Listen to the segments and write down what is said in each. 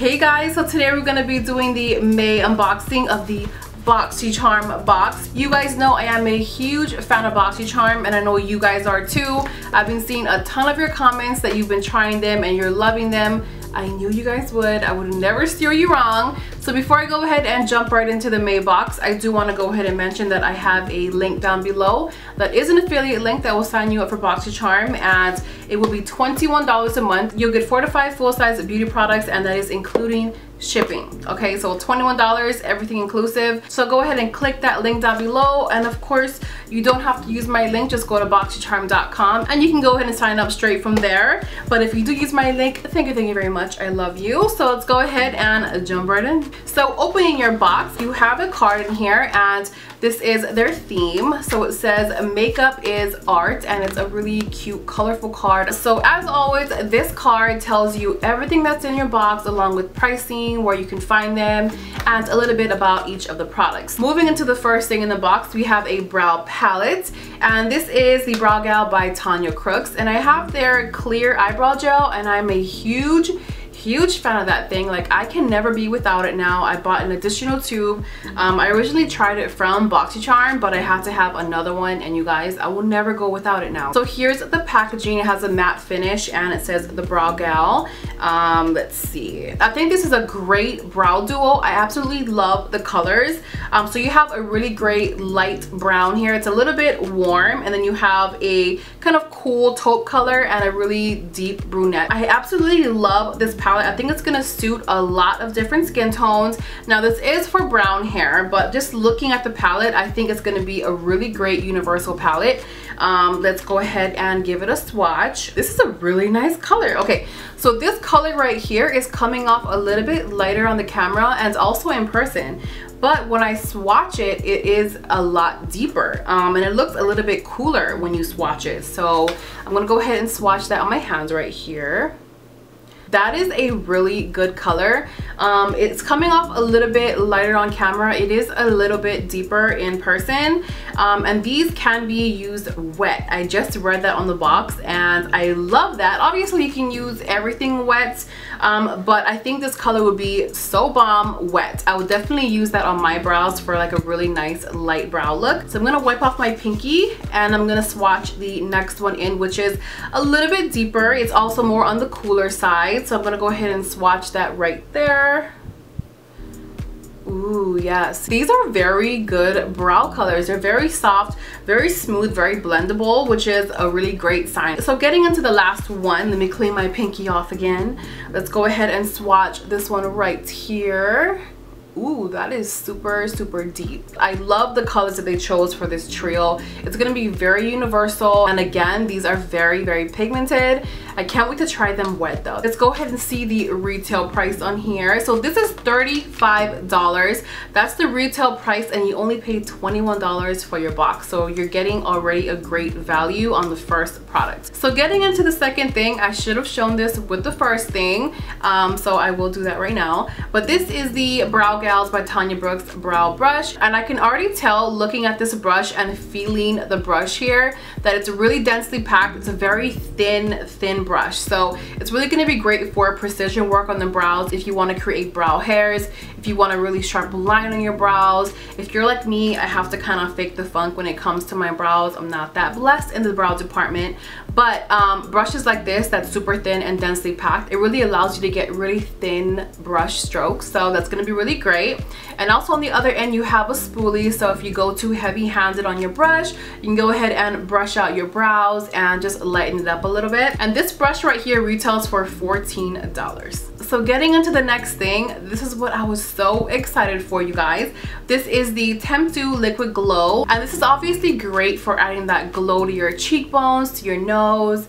Hey guys, so today we're going to be doing the May unboxing of the BoxyCharm box. You guys know I am a huge fan of BoxyCharm and I know you guys are too. I've been seeing a ton of your comments that you've been trying them and you're loving them. I knew you guys would. I would never steer you wrong. So before I go ahead and jump right into the May box, I do want to go ahead and mention that I have a link down below that is an affiliate link that will sign you up for BoxyCharm, and it will be $21 a month. You'll get 4 to 5 full-size beauty products, and that is including shipping. Okay, so $21, everything inclusive. So go ahead and click that link down below, and of course you don't have to use my link. Just go to BoxyCharm.com and you can go ahead and sign up straight from there. But if you do use my link, thank you very much. I love you. So let's go ahead and jump right in. So opening your box, you have a card in here, and this is their theme. So it says makeup is art, and it's a really cute colorful card. So as always, this card tells you everything that's in your box along with pricing, where you can find them, and a little bit about each of the products. Moving into the first thing in the box, we have a brow palette, and this is the Brow Gal by Tanya Crooks, and I have their clear eyebrow gel, and I'm a huge fan of that thing. Like, I can never be without it now. I bought an additional tube. I originally tried it from BoxyCharm, but I had to have another one, and you guys, I will never go without it now. So here's the packaging. It has a matte finish and it says the Brow Gal. Let's see, I think this is a great brow duo. I absolutely love the colors. So you have a really great light brown here. It's a little bit warm, and then you have a kind of cool taupe color and a really deep brunette. I absolutely love this palette. I think it's gonna suit a lot of different skin tones. Now this is for brown hair, but just looking at the palette, I think it's gonna be a really great universal palette. Let's go ahead and give it a swatch. This is a really nice color. Okay, so this color right here is coming off a little bit lighter on the camera and also in person, but when I swatch it, it is a lot deeper, and it looks a little bit cooler when you swatch it. So I'm gonna go ahead and swatch that on my hands right here. That is a really good color. It's coming off a little bit lighter on camera. It is a little bit deeper in person, and these can be used wet. I just read that on the box and I love that. Obviously you can use everything wet, but I think this color would be so bomb wet. I would definitely use that on my brows for like a really nice light brow look. So I'm gonna wipe off my pinky and I'm gonna swatch the next one in, which is a little bit deeper. It's also more on the cooler side. So I'm gonna go ahead and swatch that right there. Ooh, yes. These are very good brow colors. They're very soft, very smooth, very blendable, which is a really great sign. So getting into the last one, let me clean my pinky off again. Let's go ahead and swatch this one right here. Ooh, that is super deep. I love the colors that they chose for this trio. It's gonna be very universal, and again, these are very pigmented. I can't wait to try them wet though. Let's go ahead and see the retail price on here. So this is $35. That's the retail price, and you only paid $21 for your box. So you're getting already a great value on the first product. So getting into the second thing, I should have shown this with the first thing, so I will do that right now. But this is the Brow Gals by Tanya Crooks brow brush, and I can already tell looking at this brush and feeling the brush here that it's really densely packed. It's a very thin brush, so it's really going to be great for precision work on the brows. If you want to create brow hairs, if you want a really sharp line on your brows. If you're like me, I have to kind of fake the funk when it comes to my brows. I'm not that blessed in the brow department, but brushes like this that's super thin and densely packed, it really allows you to get really thin brush strokes. So that's going to be really great. And also on the other end, you have a spoolie, so if you go too heavy-handed on your brush, you can go ahead and brush out your brows and just lighten it up a little bit. And this brush right here retails for $14. So getting into the next thing, this is what I was so excited for, you guys. This is the Temptu Liquid Glow, and this is obviously great for adding that glow to your cheekbones, to your nose,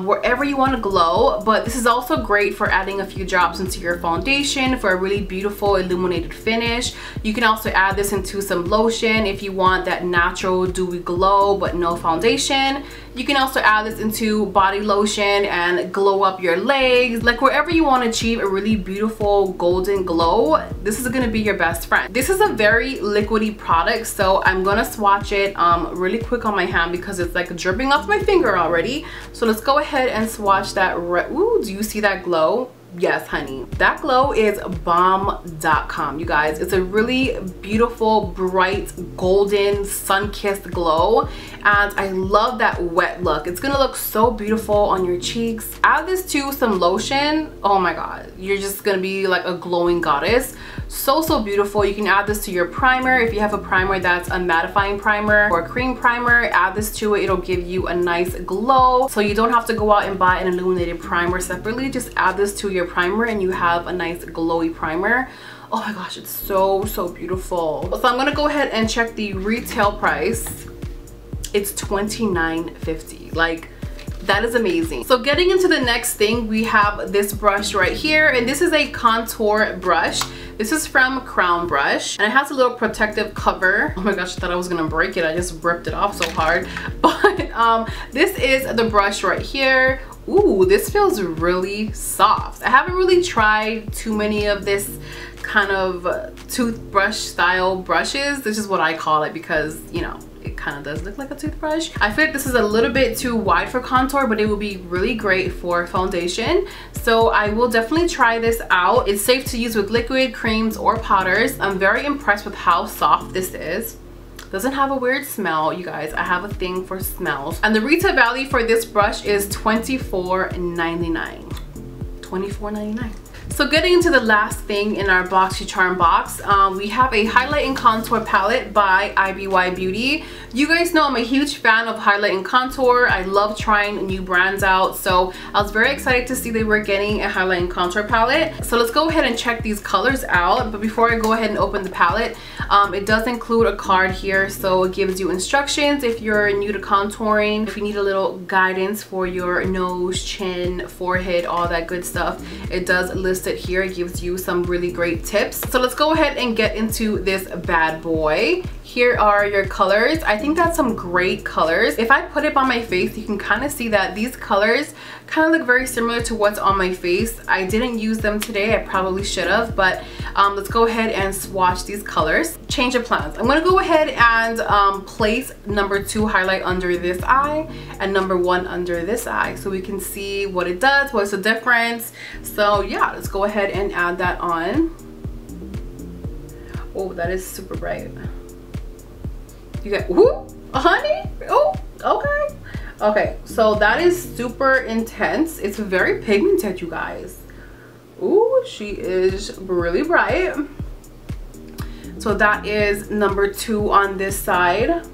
wherever you want to glow. But this is also great for adding a few drops into your foundation for a really beautiful illuminated finish. You can also add this into some lotion if you want that natural dewy glow but no foundation. You can also add this into body lotion and glow up your legs. Like, wherever you want to achieve a really beautiful golden glow, this is going to be your best friend. This is a very liquidy product, so I'm going to swatch it really quick on my hand because it's like dripping off my finger already. So let's go ahead and swatch that. Ooh, do you see that glow? Yes, honey, that glow is bomb.com, you guys. It's a really beautiful, bright, golden, sun-kissed glow, and I love that wet look. It's gonna look so beautiful on your cheeks. Add this to some lotion. Oh my god, you're just gonna be like a glowing goddess. So beautiful. You can add this to your primer. If you have a primer that's a mattifying primer or a cream primer, add this to it. It'll give you a nice glow, so you don't have to go out and buy an illuminated primer separately. Just add this to your primer and you have a nice glowy primer. Oh my gosh, it's so beautiful. So I'm gonna go ahead and check the retail price. It's $29.50. like, that is amazing. So getting into the next thing, we have this brush right here, and this is a contour brush. This is from Crown Brush, and it has a little protective cover. Oh my gosh, I thought I was gonna break it. I just ripped it off so hard. But this is the brush right here. Ooh, this feels really soft. I haven't really tried too many of this kind of toothbrush style brushes. This is what I call it because, you know, it kind of does look like a toothbrush. I feel like this is a little bit too wide for contour, but it will be really great for foundation. So I will definitely try this out. It's safe to use with liquid, creams, or powders. I'm very impressed with how soft this is. Doesn't have a weird smell, you guys. I have a thing for smells. And the retail value for this brush is $24.99. $24.99. So getting into the last thing in our BoxyCharm box, we have a highlight and contour palette by IBY Beauty. You guys know I'm a huge fan of highlight and contour. I love trying new brands out, so I was very excited to see they were getting a highlight and contour palette. So let's go ahead and check these colors out. But before I go ahead and open the palette, it does include a card here, so it gives you instructions if you're new to contouring, if you need a little guidance for your nose, chin, forehead, all that good stuff. It does list it here. It gives you some really great tips. So let's go ahead and get into this bad boy. Here are your colors. I think that's some great colors. If I put it on my face, you can kind of see that these colors kind of look very similar to what's on my face. I didn't use them today. I probably should have, but let's go ahead and swatch these colors. Change of plans. I'm gonna go ahead and place number 2 highlight under this eye and number 1 under this eye, so we can see what it does, what's the difference. So yeah, let's go ahead and add that on. Oh, that is super bright. You got, whoo, honey, oh, okay. Okay, so that is super intense. It's very pigmented, you guys. Ooh, she is really bright. So that is number 2 on this side.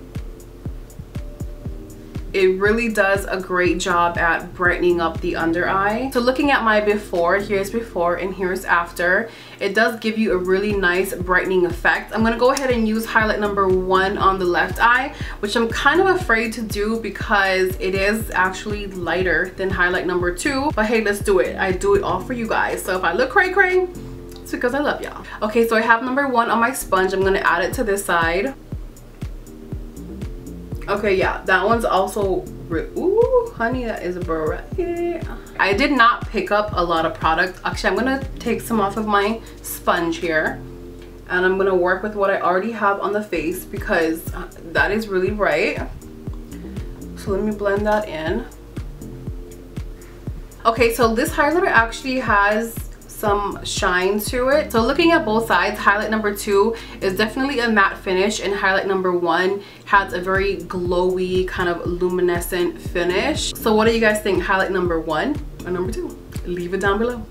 It really does a great job at brightening up the under eye. So looking at my before, here's before and here's after. It does give you a really nice brightening effect. I'm gonna go ahead and use highlight number 1 on the left eye, which I'm kind of afraid to do because it is actually lighter than highlight number 2. But hey, let's do it. I do it all for you guys. So if I look cray cray, it's because I love y'all. Okay, so I have number 1 on my sponge. I'm gonna add it to this side. Okay, yeah, that one's also, ooh, honey, that is bright. I did not pick up a lot of product. Actually, I'm gonna take some off of my sponge here, and I'm gonna work with what I already have on the face because that is really bright. So let me blend that in. Okay, so this highlighter actually has some shine to it. So looking at both sides, highlight number 2 is definitely a matte finish, and highlight number 1 has a very glowy kind of luminescent finish. So what do you guys think, highlight number 1 or number 2? Leave it down below.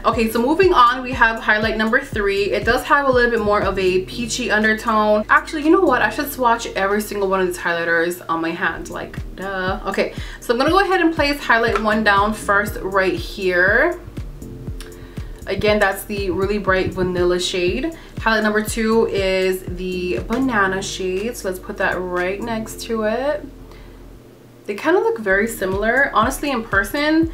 Okay, so moving on, we have highlight number 3. It does have a little bit more of a peachy undertone. Actually, you know what? I should swatch every single one of these highlighters on my hand, like duh. Okay, so I'm gonna go ahead and place highlight 1 down first right here. Again, that's the really bright vanilla shade. Highlight number 2 is the banana shade. So let's put that right next to it. They kind of look very similar. Honestly, in person,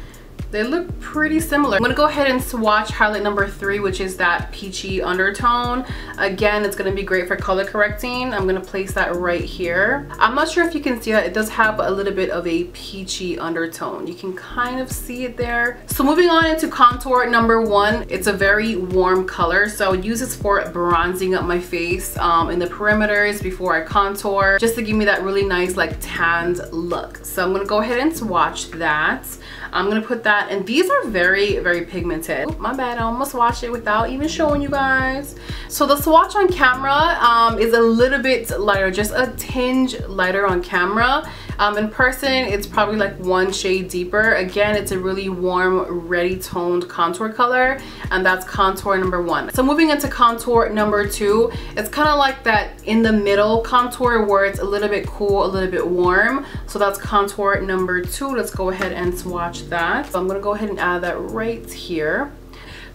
they look pretty similar. I'm gonna go ahead and swatch highlight number 3, which is that peachy undertone. Again, it's gonna be great for color correcting. I'm gonna place that right here. I'm not sure if you can see that. It does have a little bit of a peachy undertone. You can kind of see it there. So moving on into contour number 1, it's a very warm color. So I would use this for bronzing up my face in the perimeters before I contour, just to give me that really nice like tanned look. So I'm gonna go ahead and swatch that. I'm gonna put that that. And these are very, very pigmented. Oop, my bad, I almost swatched it without even showing you guys. So the swatch on camera is a little bit lighter, just a tinge lighter on camera. In person, it's probably like 1 shade deeper. Again, it's a really warm, ready toned contour color, and that's contour number 1. So moving into contour number 2, it's kind of like that in the middle contour where it's a little bit cool, a little bit warm. So that's contour number 2. Let's go ahead and swatch that. So I'm gonna go ahead and add that right here.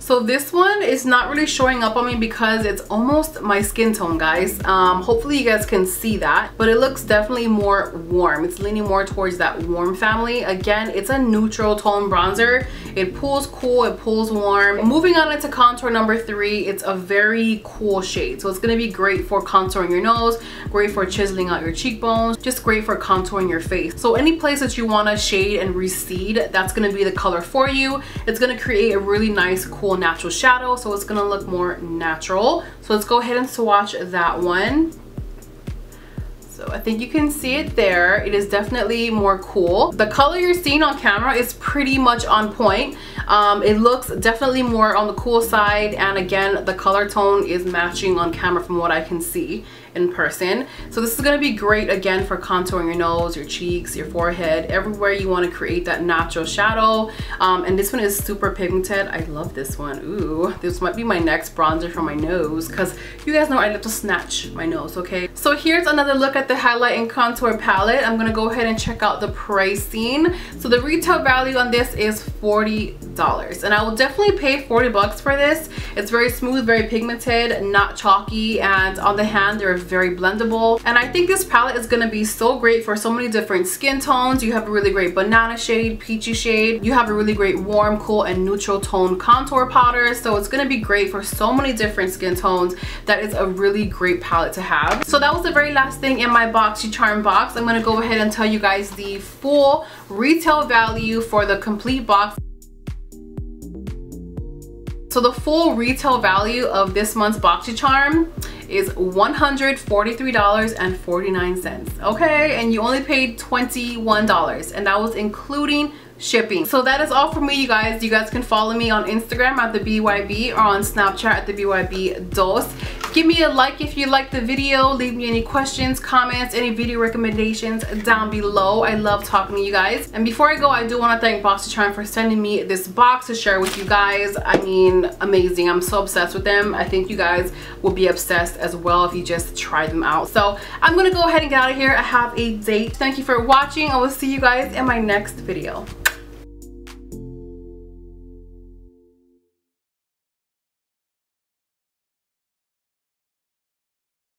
So this one is not really showing up on me because it's almost my skin tone, guys. Hopefully you guys can see that, but it looks definitely more warm. It's leaning more towards that warm family. Again, it's a neutral tone bronzer. It pulls cool, it pulls warm. Moving on into contour number 3, it's a very cool shade. So it's gonna be great for contouring your nose, great for chiseling out your cheekbones, just great for contouring your face. So any place that you wanna shade and recede, that's gonna be the color for you. It's gonna create a really nice, cool, natural shadow, so it's gonna look more natural. So let's go ahead and swatch that one. So I think you can see it there. It is definitely more cool. The color you're seeing on camera is pretty much on point. It looks definitely more on the cool side, and again, the color tone is matching on camera from what I can see in person. So this is going to be great again for contouring your nose, your cheeks, your forehead, everywhere you want to create that natural shadow. And this one is super pigmented. I love this one. Ooh, this might be my next bronzer for my nose, because you guys know I love to snatch my nose. Okay, so here's another look at the highlight and contour palette. I'm gonna go ahead and check out the pricing. So the retail value on this is $40, and I will definitely pay 40 bucks for this. It's very smooth, very pigmented, not chalky, and on the hand they're very blendable. And I think this palette is going to be so great for so many different skin tones. You have a really great banana shade, peachy shade. You have a really great warm, cool, and neutral tone contour powder. So it's going to be great for so many different skin tones. That is a really great palette to have. So that was the very last thing in my BoxyCharm box. I'm going to go ahead and tell you guys the full retail value for the complete box. So the full retail value of this month's BoxyCharm is $143.49. Okay, and you only paid $21, and that was including shipping. So that is all for me, you guys. You guys can follow me on Instagram at the BYB or on Snapchat at the BYB Dos. Give me a like if you liked the video. Leave me any questions, comments, any video recommendations down below. I love talking to you guys. And before I go, I do want to thank BoxyCharm for sending me this box to share with you guys. I mean, amazing. I'm so obsessed with them. I think you guys will be obsessed as well if you just try them out. So I'm gonna go ahead and get out of here. I have a date. Thank you for watching. I will see you guys in my next video.